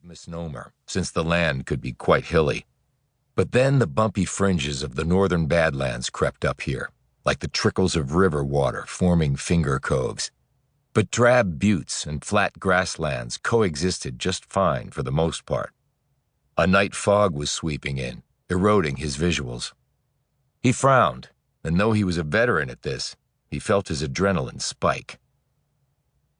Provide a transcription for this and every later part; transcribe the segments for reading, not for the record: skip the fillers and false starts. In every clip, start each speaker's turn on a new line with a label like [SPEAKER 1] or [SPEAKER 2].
[SPEAKER 1] misnomer, since the land could be quite hilly. But then the bumpy fringes of the northern Badlands crept up here, like the trickles of river water forming finger coves. But drab buttes and flat grasslands coexisted just fine for the most part. A night fog was sweeping in, eroding his visuals. He frowned, and though he was a veteran at this, he felt his adrenaline spike.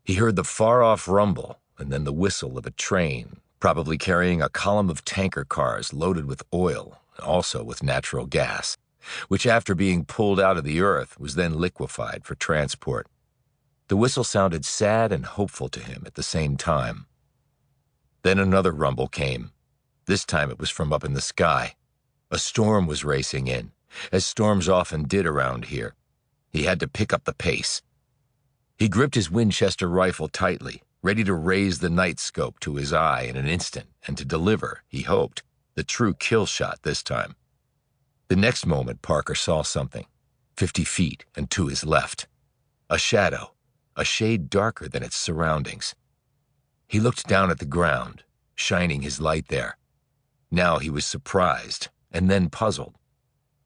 [SPEAKER 1] He heard the far-off rumble and then the whistle of a train, probably carrying a column of tanker cars loaded with oil, also with natural gas, which after being pulled out of the earth was then liquefied for transport. The whistle sounded sad and hopeful to him at the same time. Then another rumble came. This time it was from up in the sky. A storm was racing in, as storms often did around here. He had to pick up the pace. He gripped his Winchester rifle tightly, ready to raise the night scope to his eye in an instant and to deliver, he hoped, the true kill shot this time. The next moment Parker saw something, 50 feet and to his left. A shadow, a shade darker than its surroundings. He looked down at the ground, shining his light there. Now he was surprised, and then puzzled.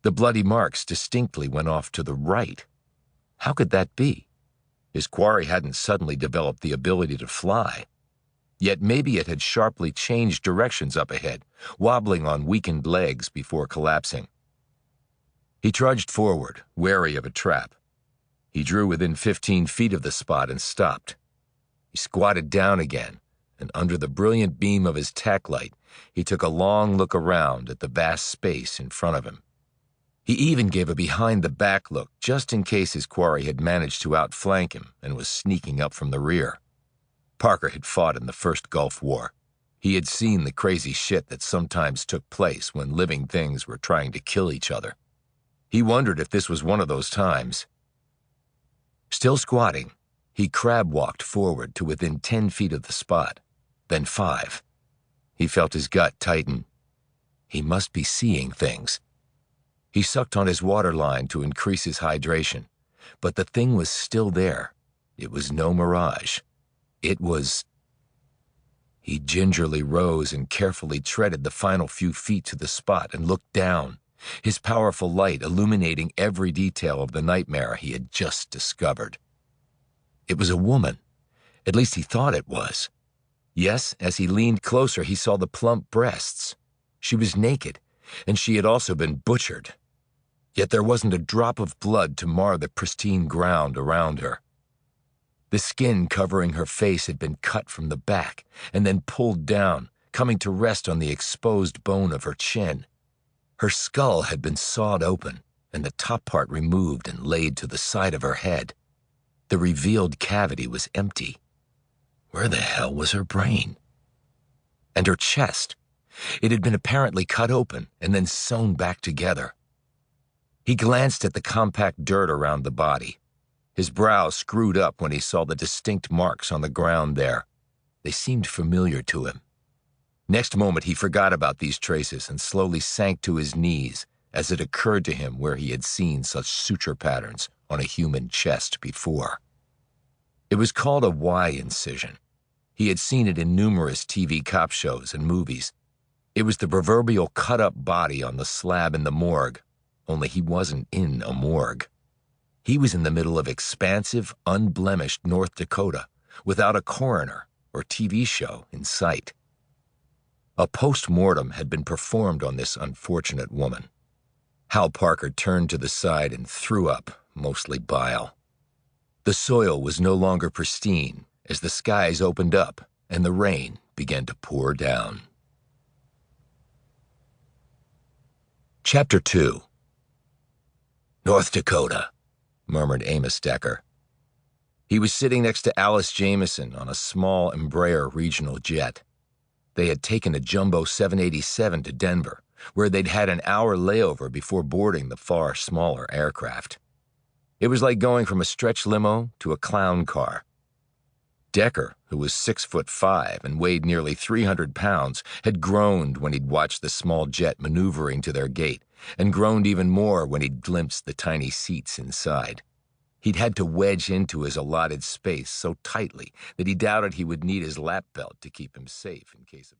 [SPEAKER 1] The bloody marks distinctly went off to the right. How could that be? His quarry hadn't suddenly developed the ability to fly. Yet maybe it had sharply changed directions up ahead, wobbling on weakened legs before collapsing. He trudged forward, wary of a trap. He drew within 15 feet of the spot and stopped. He squatted down again, and under the brilliant beam of his tack light, he took a long look around at the vast space in front of him. He even gave a behind-the-back look just in case his quarry had managed to outflank him and was sneaking up from the rear. Parker had fought in the First Gulf War. He had seen the crazy shit that sometimes took place when living things were trying to kill each other. He wondered if this was one of those times. Still squatting, he crab-walked forward to within 10 feet of the spot, then 5. He felt his gut tighten. He must be seeing things. He sucked on his water line to increase his hydration, but the thing was still there. It was no mirage. It was... He gingerly rose and carefully treaded the final few feet to the spot and looked down, his powerful light illuminating every detail of the nightmare he had just discovered. It was a woman. At least he thought it was. Yes, as he leaned closer, he saw the plump breasts. She was naked, and she had also been butchered. Yet there wasn't a drop of blood to mar the pristine ground around her. The skin covering her face had been cut from the back and then pulled down, coming to rest on the exposed bone of her chin. Her skull had been sawed open, and the top part removed and laid to the side of her head. The revealed cavity was empty. Where the hell was her brain? And her chest? It had been apparently cut open and then sewn back together. He glanced at the compact dirt around the body. His brow screwed up when he saw the distinct marks on the ground there. They seemed familiar to him. Next moment he forgot about these traces and slowly sank to his knees as it occurred to him where he had seen such suture patterns on a human chest before. It was called a Y incision. He had seen it in numerous TV cop shows and movies. It was the proverbial cut-up body on the slab in the morgue, only he wasn't in a morgue. He was in the middle of expansive, unblemished North Dakota, without a coroner or TV show in sight. A post-mortem had been performed on this unfortunate woman. Hal Parker turned to the side and threw up, mostly bile. The soil was no longer pristine as the skies opened up and the rain began to pour down. Chapter 2. North Dakota, murmured Amos Decker. He was sitting next to Alex Jamison on a small Embraer regional jet. They had taken a jumbo 787 to Denver, where they'd had an hour layover before boarding the far smaller aircraft. It was like going from a stretch limo to a clown car. Decker, who was 6'5" and weighed nearly 300 pounds, had groaned when he'd watched the small jet maneuvering to their gate, and groaned even more when he'd glimpsed the tiny seats inside. He'd had to wedge into his allotted space so tightly that he doubted he would need his lap belt to keep him safe in case of...